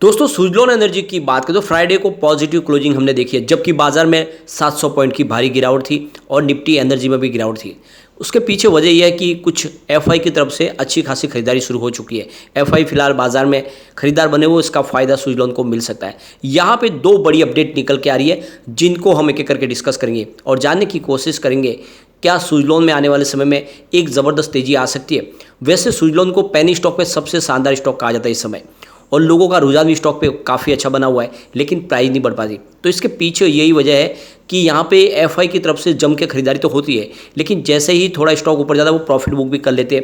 दोस्तों सुजलॉन एनर्जी की बात करें तो फ्राइडे को पॉजिटिव क्लोजिंग हमने देखी है, जबकि बाजार में 700 पॉइंट की भारी गिरावट थी और निफ्टी एनर्जी में भी गिरावट थी। उसके पीछे वजह यह है कि कुछ एफआई की तरफ से अच्छी खासी खरीदारी शुरू हो चुकी है। एफआई फिलहाल बाजार में खरीदार बने हुए, इसका फायदा सुजलॉन को मिल सकता है। यहाँ पे दो बड़ी अपडेट निकल के आ रही है, जिनको हम एक एक करके डिस्कस करेंगे और जानने की कोशिश करेंगे क्या सुजलॉन में आने वाले समय में एक ज़बरदस्त तेजी आ सकती है। वैसे सुजलॉन को पेनी स्टॉक में सबसे शानदार स्टॉक कहा जाता है इस समय, और लोगों का रुझान भी स्टॉक पे काफ़ी अच्छा बना हुआ है, लेकिन प्राइस नहीं बढ़ पाती। तो इसके पीछे यही वजह है कि यहाँ पे एफआई की तरफ से जम के खरीदारी तो होती है, लेकिन जैसे ही थोड़ा स्टॉक ऊपर जाता है वो प्रॉफिट बुक भी कर लेते हैं,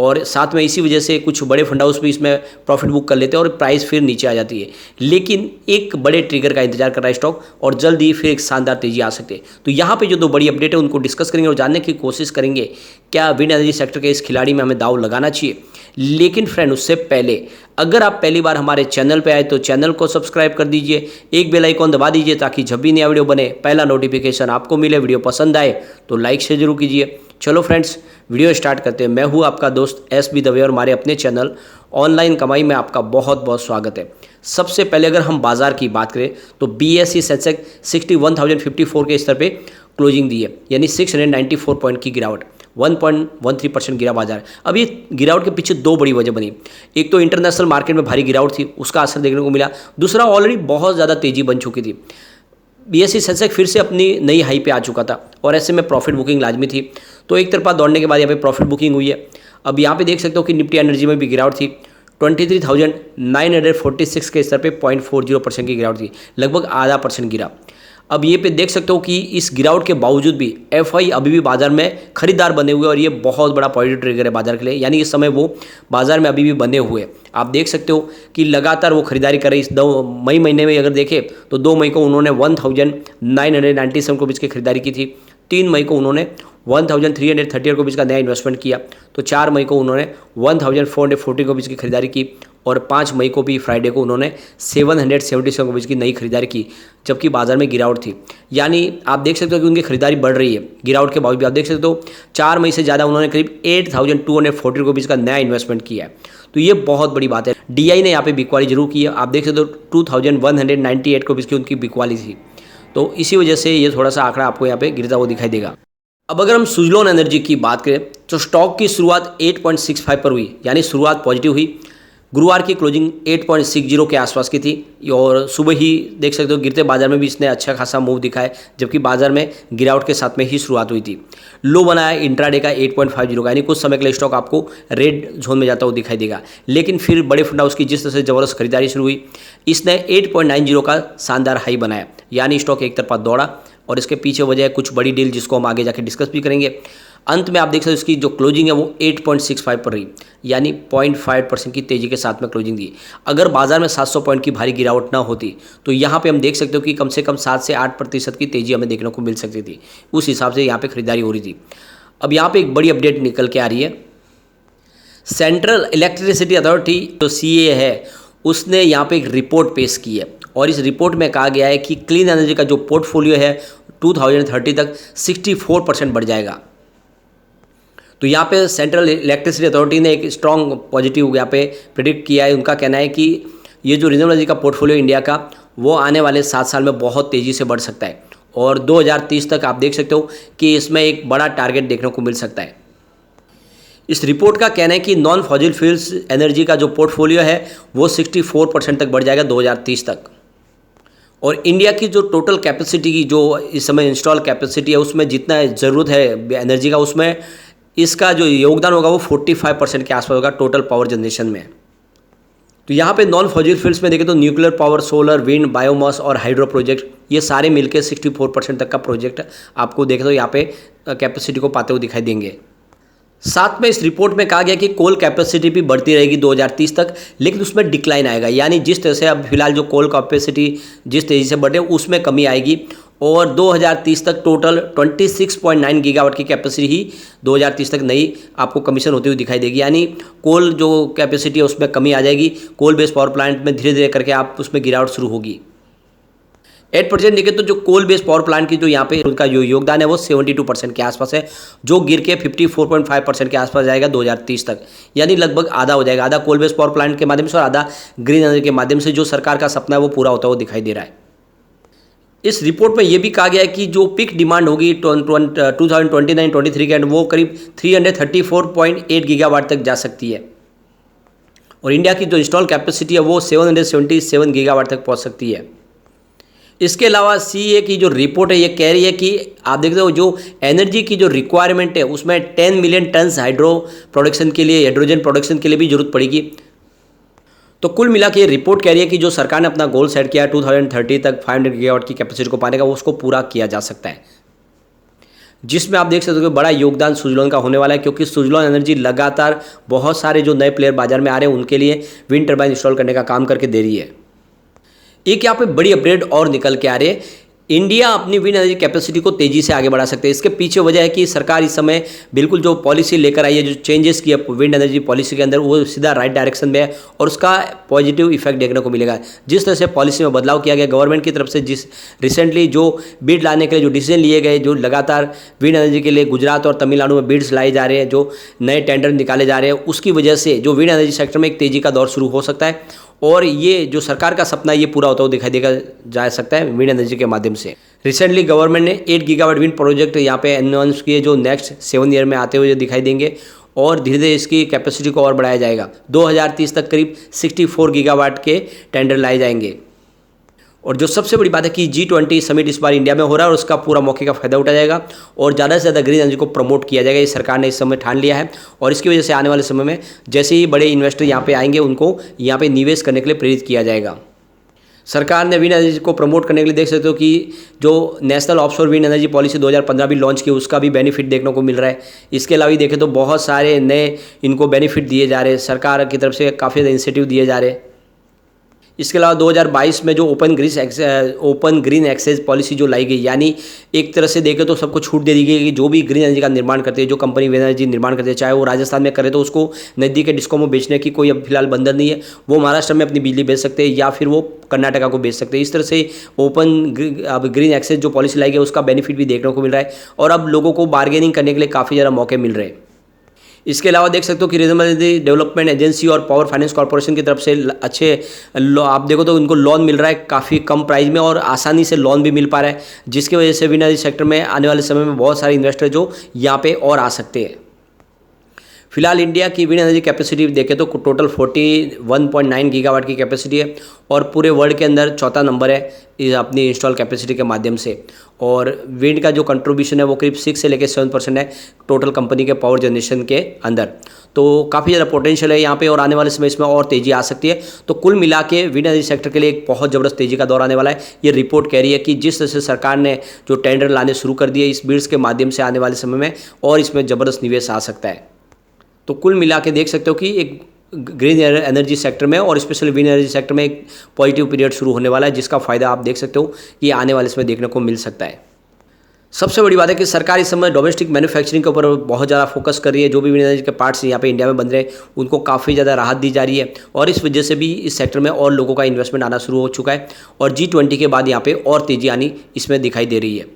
और साथ में इसी वजह से कुछ बड़े फंड हाउस भी इसमें प्रॉफिट बुक कर लेते हैं और प्राइस फिर नीचे आ जाती है। लेकिन एक बड़े ट्रिगर का इंतजार कर रहा है स्टॉक, और जल्द ही फिर एक शानदार तेजी आ सकती है। तो यहाँ पे जो दो बड़ी अपडेट है उनको डिस्कस करेंगे और जानने की कोशिश करेंगे क्या विंड एनर्जी सेक्टर के इस खिलाड़ी में हमें दाव लगाना चाहिए। लेकिन फ्रेंड, उससे पहले अगर आप पहली बार हमारे चैनल पे आए तो चैनल को सब्सक्राइब कर दीजिए, एक बेल आइकॉन दबा दीजिए ताकि जब भी नया वीडियो बने पहला नोटिफिकेशन आपको मिले। वीडियो पसंद आए तो लाइक शेयर जरूर कीजिए। चलो फ्रेंड्स, वीडियो स्टार्ट करते हैं। मैं हूँ आपका दोस्त एस बी दवे और हमारे अपने चैनल ऑनलाइन कमाई में आपका बहुत बहुत स्वागत है। सबसे पहले अगर हम बाजार की बात करें तो BSE सेंसेक्स 61,054 के स्तर पे क्लोजिंग दी है, यानी 694 पॉइंट की गिरावट, 1.13% गिरा बाजार। अब ये गिरावट के पीछे दो बड़ी वजह बनी। एक तो इंटरनेशनल मार्केट में भारी गिरावट थी, उसका असर देखने को मिला। दूसरा, ऑलरेडी बहुत ज़्यादा तेजी बन चुकी थी। BSE सेंसेक्स फिर से अपनी नई हाई पे आ चुका था और ऐसे में प्रॉफिट बुकिंग लाजमी थी। तो एक तरफा दौड़ने के बाद यहाँ पे प्रॉफिट बुकिंग हुई है। अब यहाँ पे देख सकते हो कि निफ्टी एनर्जी में भी गिरावट थी। 23,946 के स्तर पे 0.40% की गिरावट थी, लगभग आधा % गिरा। अब ये पे देख सकते हो कि इस गिरावट के बावजूद भी एफआई अभी भी बाजार में खरीदार बने हुए, और ये बहुत बड़ा पॉजिटिव ट्रिगर है बाजार के लिए, यानी इस समय वो बाजार में अभी भी बने हुए। आप देख सकते हो कि लगातार वो खरीदारी कर रही। इस 2 मई महीने में अगर देखें तो 2 मई को उन्होंने 1997 को बीच की खरीदारी की थी। 3 मई को उन्होंने 1330 को बीच का नया इन्वेस्टमेंट किया। तो 4 मई को उन्होंने 1440 को बीच की खरीदारी की, और 5 मई को भी फ्राइडे को उन्होंने 777 को बीच की नई खरीदारी की, जबकि बाजार में गिरावट थी। यानी आप देख सकते हो कि उनकी खरीदारी बढ़ रही है गिरावट के बावजूद भी। आप देख सकते हो 4 मई से ज़्यादा उन्होंने करीब 8240 को बीच का नया इन्वेस्टमेंट किया है। तो ये बहुत बड़ी बात है। DI ने यहाँ पे बिकवाली जरूर की है। आप देख सकते हो 2198 को बीच की उनकी बिकवाली थी। तो इसी वजह से ये थोड़ा सा आंकड़ा आपको यहाँ पे गिरता हुआ दिखाई देगा। अब अगर हम सुजलॉन एनर्जी की बात करें तो स्टॉक की शुरुआत 8.65 पर हुई, यानी शुरुआत पॉजिटिव हुई। गुरुवार की क्लोजिंग 8.60 के आसपास की थी, और सुबह ही देख सकते हो गिरते बाजार में भी इसने अच्छा खासा मूव दिखाया, जबकि बाजार में गिरावट के साथ में ही शुरुआत हुई थी। लो बनाया इंट्राडे का 8.50 का, यानी कुछ समय के लिए स्टॉक आपको रेड जोन में जाता हुआ दिखाई देगा। लेकिन फिर बड़े फंड हाउस की जिस तरह से ज़बरदस्त खरीदारी शुरू हुई, इसने 8.90 का शानदार हाई बनाया, यानी स्टॉक एक तरफा दौड़ा, और इसके पीछे वजह है कुछ बड़ी डील जिसको हम आगे जाके डिस्कस भी करेंगे। अंत में आप देख सकते हो इसकी जो क्लोजिंग है वो 8.65 पर रही, यानी 0.5% की तेजी के साथ में क्लोजिंग दी। अगर बाजार में 700 पॉइंट की भारी गिरावट ना होती तो यहाँ पे हम देख सकते हो कि कम से कम 7 से 8% की तेजी हमें देखने को मिल सकती थी। उस हिसाब से यहाँ पे खरीदारी हो रही थी। अब यहाँ पे एक बड़ी अपडेट निकल के आ रही है। सेंट्रल इलेक्ट्रिसिटी अथॉरिटी जो CEA है, उसने यहाँ पे एक रिपोर्ट पेश की है, और इस रिपोर्ट में कहा गया है कि क्लीन एनर्जी का जो पोर्टफोलियो है 2030 तक 64% बढ़ जाएगा। तो यहाँ पे सेंट्रल इलेक्ट्रिसिटी अथॉरिटी ने एक स्ट्रॉन्ग पॉजिटिव यहाँ पे प्रिडिक्ट किया है। उनका कहना है कि ये जो रिन्यूएबल एनर्जी का पोर्टफोलियो इंडिया का, वो आने वाले 7 साल में बहुत तेज़ी से बढ़ सकता है, और 2030 तक आप देख सकते हो कि इसमें एक बड़ा टारगेट देखने को मिल सकता है। इस रिपोर्ट का कहना है कि नॉन फॉसिल फ्यूल्स एनर्जी का जो पोर्टफोलियो है वो 64% तक बढ़ जाएगा 2030 तक। और इंडिया की जो टोटल कैपेसिटी की जो इस समय इंस्टॉल कैपेसिटी है, उसमें जितना ज़रूरत है एनर्जी का, उसमें इसका जो योगदान होगा वो 45% के आसपास होगा टोटल पावर जनरेशन में। तो यहाँ पे नॉन फॉसिल फ्यूल्स में देखें तो nuclear power, solar, wind, biomass और हाइड्रो प्रोजेक्ट, ये सारे मिलकर 64% तक का प्रोजेक्ट आपको देखें तो यहाँ पे कैपेसिटी को पाते हुए दिखाई देंगे। साथ में इस रिपोर्ट में कहा गया कि कोल कैपेसिटी भी बढ़ती रहेगी 2030 तक, लेकिन उसमें डिक्लाइन आएगा, यानी जिस तरह से अब फिलहाल जो कोल कैपेसिटी जिस तेज़ी से बढ़े उसमें कमी आएगी, और 2030 तक टोटल 26.9 गीगावाट की कैपेसिटी ही 2030 तक नई आपको कमीशन होती हुई दिखाई देगी। यानी कोल जो कैपेसिटी है उसमें कमी आ जाएगी। कोल बेस्ड पावर प्लांट में धीरे धीरे करके आप उसमें गिरावट शुरू होगी। 8% देखें तो जो कोल बेस्ड पावर प्लांट की जो यहाँ पे उनका जो योगदान है वो 72% के आसपास है, जो गिर के 54.5% के आसपास जाएगा 2030 तक। यानी लगभग आधा हो जाएगा, आधा कोल बेस्ड पावर प्लांट के माध्यम से और आधा ग्रीन एनर्जी के माध्यम से जो सरकार का सपना है वो पूरा होता हुआ दिखाई दे रहा है। इस रिपोर्ट में ये भी कहा गया है कि जो पीक डिमांड होगी 2029-23 के एंड वो करीब 334.8 गीगावाट तक जा सकती है और इंडिया की जो इंस्टॉल कैपेसिटी है वो 777 गीगावाट तक पहुंच सकती है। इसके अलावा सीईए की जो रिपोर्ट है ये कह रही है कि आप देखते हो जो एनर्जी की जो रिक्वायरमेंट है उसमें 10 मिलियन टन्स हाइड्रोजन प्रोडक्शन के लिए भी जरूरत पड़ेगी। तो कुल मिला के ये रिपोर्ट कह रही है कि जो सरकार ने अपना गोल सेट किया 2030 तक 500 गीगावाट की कैपेसिटी को पाने का उसको पूरा किया जा सकता है, जिसमें आप देख सकते हो कि बड़ा योगदान सुजलॉन का होने वाला है, क्योंकि सुजलॉन एनर्जी लगातार बहुत सारे जो नए प्लेयर बाजार में आ रहे हैं उनके लिए विंड टर्बाइन इंस्टॉल करने का काम करके दे रही है। एक यहाँ पे बड़ी अपडेट और निकल के आ रही है, इंडिया अपनी विंड एनर्जी कैपेसिटी को तेजी से आगे बढ़ा सकते हैं। इसके पीछे वजह है कि सरकार इस समय बिल्कुल जो पॉलिसी लेकर आई है, जो चेंजेस किया विंड एनर्जी पॉलिसी के अंदर, वो सीधा राइट डायरेक्शन में है और उसका पॉजिटिव इफेक्ट देखने को मिलेगा। जिस तरह से पॉलिसी में बदलाव किया गया गवर्नमेंट की तरफ से, जिस रिसेंटली जो बिड लाने के लिए जो डिसीजन लिए गए, जो लगातार विंड एनर्जी के लिए गुजरात और तमिलनाडु में बिड्स लाए जा रहे हैं, जो नए टेंडर निकाले जा रहे हैं, उसकी वजह से जो विंड एनर्जी सेक्टर में एक तेजी का दौर शुरू हो सकता है और ये जो सरकार का सपना ये पूरा होता हुआ दिखाई देगा जा सकता है विंड एनर्जी के माध्यम से। रिसेंटली गवर्नमेंट ने 8 गीगावाट विंड प्रोजेक्ट यहाँ पे अनाउंस किए जो नेक्स्ट 7 ईयर में आते हुए दिखाई देंगे और धीरे धीरे इसकी कैपेसिटी को और बढ़ाया जाएगा। 2030 तक करीब 64 गीगावाट के टेंडर लाए जाएंगे। और जो सबसे बड़ी बात है कि G20 समिट इस बार इंडिया में हो रहा है और उसका पूरा मौके का फायदा उठाया जाएगा और ज़्यादा से ज़्यादा ग्रीन एनर्जी को प्रमोट किया जाएगा। ये सरकार ने इस समय ठान लिया है और इसकी वजह से आने वाले समय में जैसे ही बड़े इन्वेस्टर यहाँ पे आएंगे उनको यहाँ पे निवेश करने के लिए प्रेरित किया जाएगा। सरकार ने विंड एनर्जी को प्रमोट करने के लिए देख सकते हो कि जो national offshore wind energy policy 2015 भी लॉन्च की, उसका भी बेनिफिट देखने को मिल रहा है। इसके अलावा देखें तो बहुत सारे नए इनको बेनिफिट दिए जा रहे हैं, सरकार की तरफ से काफ़ी ज़्यादा इंसेंटिव दिए जा रहे हैं। इसके अलावा 2022 में जो ओपन ग्रीन एक्सेस पॉलिसी जो लाई गई, यानी एक तरह से देखें तो सबको छूट दे दी गई कि जो भी ग्रीन एनर्जी का निर्माण करते हैं, जो कंपनी विंड एनर्जी निर्माण करते हैं, चाहे वो राजस्थान में करे तो उसको नज़दीक के डिस्को में बेचने की कोई अब फिलहाल बंधन नहीं है। वो महाराष्ट्र में अपनी बिजली बेच सकते हैं या फिर वो कर्नाटका को बेच सकते हैं। इस तरह से अब ग्रीन एक्सेस जो पॉलिसी लाई गई उसका बेनिफिट भी देखने को मिल रहा है और अब लोगों को बार्गेनिंग करने के लिए काफ़ी ज़्यादा मौके मिल रहे हैं। इसके अलावा देख सकते हो कि रीजनल एनर्जी डेवलपमेंट एजेंसी और पावर फाइनेंस कॉर्पोरेशन की तरफ से अच्छे आप देखो तो उनको लोन मिल रहा है काफ़ी कम प्राइस में और आसानी से लोन भी मिल पा रहा है, जिसकी वजह से विंड एनर्जी सेक्टर में आने वाले समय में बहुत सारे इन्वेस्टर जो यहाँ पे और आ सकते हैं। फिलहाल इंडिया की विंड एनर्जी कैपेसिटी देखें तो टोटल 41.9 गीगावाट की कैपेसिटी है और पूरे वर्ल्ड के अंदर चौथा नंबर है अपनी इंस्टॉल कैपेसिटी के माध्यम से। और विंड का जो कंट्रीब्यूशन है वो करीब 6 से लेकर 7% है टोटल कंपनी के पावर जनरेशन के अंदर। तो काफ़ी ज़्यादा पोटेंशियल है यहाँ पे और आने वाले समय इसमें और तेज़ी आ सकती है। तो कुल मिला के विंड एनर्जी सेक्टर के लिए एक बहुत ज़बरदस्त तेज़ी का दौर आने वाला है। ये रिपोर्ट कह रही है कि जिस तरह से सरकार ने जो टेंडर लाने शुरू कर दिए इस बिड्स के माध्यम से आने वाले समय में और इसमें ज़बरदस्त निवेश आ सकता है। तो कुल मिला के देख सकते हो कि एक ग्रीन एनर्जी सेक्टर में और स्पेशली विंड एनर्जी सेक्टर में एक पॉजिटिव पीरियड शुरू होने वाला है, जिसका फ़ायदा आप देख सकते हो कि आने वाले समय देखने को मिल सकता है। सबसे बड़ी बात है कि सरकार इस समय डोमेस्टिक मैन्युफैक्चरिंग के ऊपर बहुत ज़्यादा फोकस कर रही है। जो भी विंड एनर्जी के पार्ट्स यहाँ पे इंडिया में बन रहे हैं उनको काफ़ी ज़्यादा राहत दी जा रही है और इस वजह से भी इस सेक्टर में और लोगों का इन्वेस्टमेंट आना शुरू हो चुका है और G20 के बाद यहाँ पे और तेज़ी आनी इसमें दिखाई दे रही है।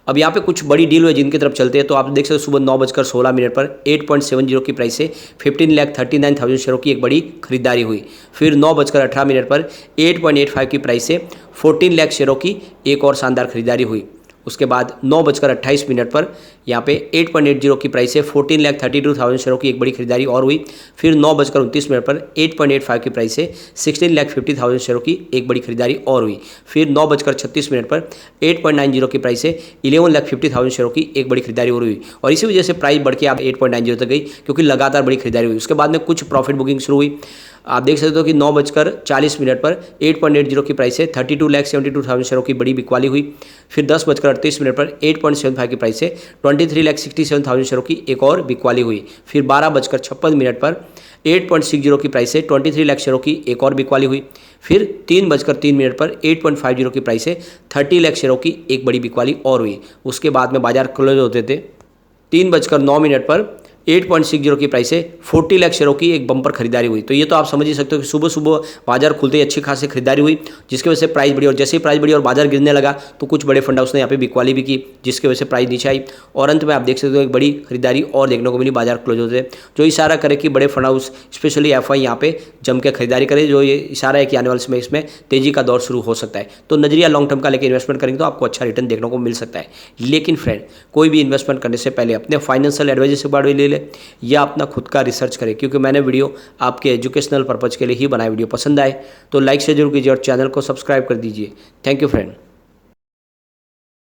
अब यहाँ पे कुछ बड़ी डील हुई जिनकी तरफ चलते हैं तो आप देख सकते हो सुबह 9:16 पर 8.70 की प्राइस से 15,39,000 शेयरों की एक बड़ी खरीदारी हुई। फिर 9:18 पर 8.85 की प्राइस से 14 लाख शेयरों की एक और शानदार खरीदारी हुई। उसके बाद 9:28 पर यहाँ पे 8.80 की प्राइस से 14,32,000 शेयरों की एक बड़ी खरीदारी और हुई। फिर 9:29 पर 8.85 की प्राइस से 16,50,000 शेयरों की एक बड़ी खरीदारी और हुई। फिर 9:36 पर 8.90 की प्राइस से 11,50,000 शेयरों की एक बड़ी खरीदारी और हुई और इसी वजह से प्राइस बढ़ के आप 8.90 तक गई क्योंकि लगातार बड़ी खरीदारी हुई। उसके बाद में कुछ प्रॉफिट बुकिंग शुरू हुई। आप देख सकते हो कि 9:40 पर 8.80 की प्राइस से 32,72,000 शेयरों की बड़ी बिकवाली हुई। फिर 10:38 पर 8.75 की प्राइस से 23,67,000 शेयरों की एक और बिकवाली हुई। फिर 12:56 पर 8.60 की प्राइस से 23 लाख शेयरों की एक और बिकवाली हुई। फिर 3:03 पर 8.50 की प्राइस से 30 लाख शेयरों की एक बड़ी बिकवाली और हुई। उसके बाद में बाजार क्लोज होते थे 3:09 पर 8.60 की प्राइस से 40 लाख शेयरों की एक बम्पर खरीदारी हुई। तो ये तो आप समझ ही सकते हो कि सुबह सुबह बाजार खुलते ही अच्छी खासी खरीदारी हुई, जिसकी वजह से प्राइस बढ़ी, और जैसे ही प्राइस बढ़ी और बाजार गिरने लगा तो कुछ बड़े फंड हाउस ने यहाँ पे बिकवाली भी की, जिसकी वजह से प्राइस नीचे आई। और अंत में आप देख सकते हो एक बड़ी खरीदारी और देखने को मिली बाजार क्लोज होते, जो इशारा करे कि बड़े फंड हाउस स्पेशली एफआई यहाँ पे जम के खरीदारी करे, जो ये इशारा है कि आने वाले समय इसमें तेजी का दौर शुरू हो सकता है। तो नजरिया लॉन्ग टर्म का लेकर इन्वेस्टमेंट करेंगे तो आपको अच्छा रिटर्न देखने को मिल सकता है। लेकिन फ्रेंड, कोई भी इन्वेस्टमेंट करने से पहले अपने फाइनेंशियल एडवाइजर से बात ले ले या अपना खुद का रिसर्च करें, क्योंकि मैंने वीडियो आपके एजुकेशनल पर्पज़ के लिए ही बनाया। वीडियो पसंद आए तो लाइक से जरूर कीजिए और चैनल को सब्सक्राइब कर दीजिए। Thank you friend.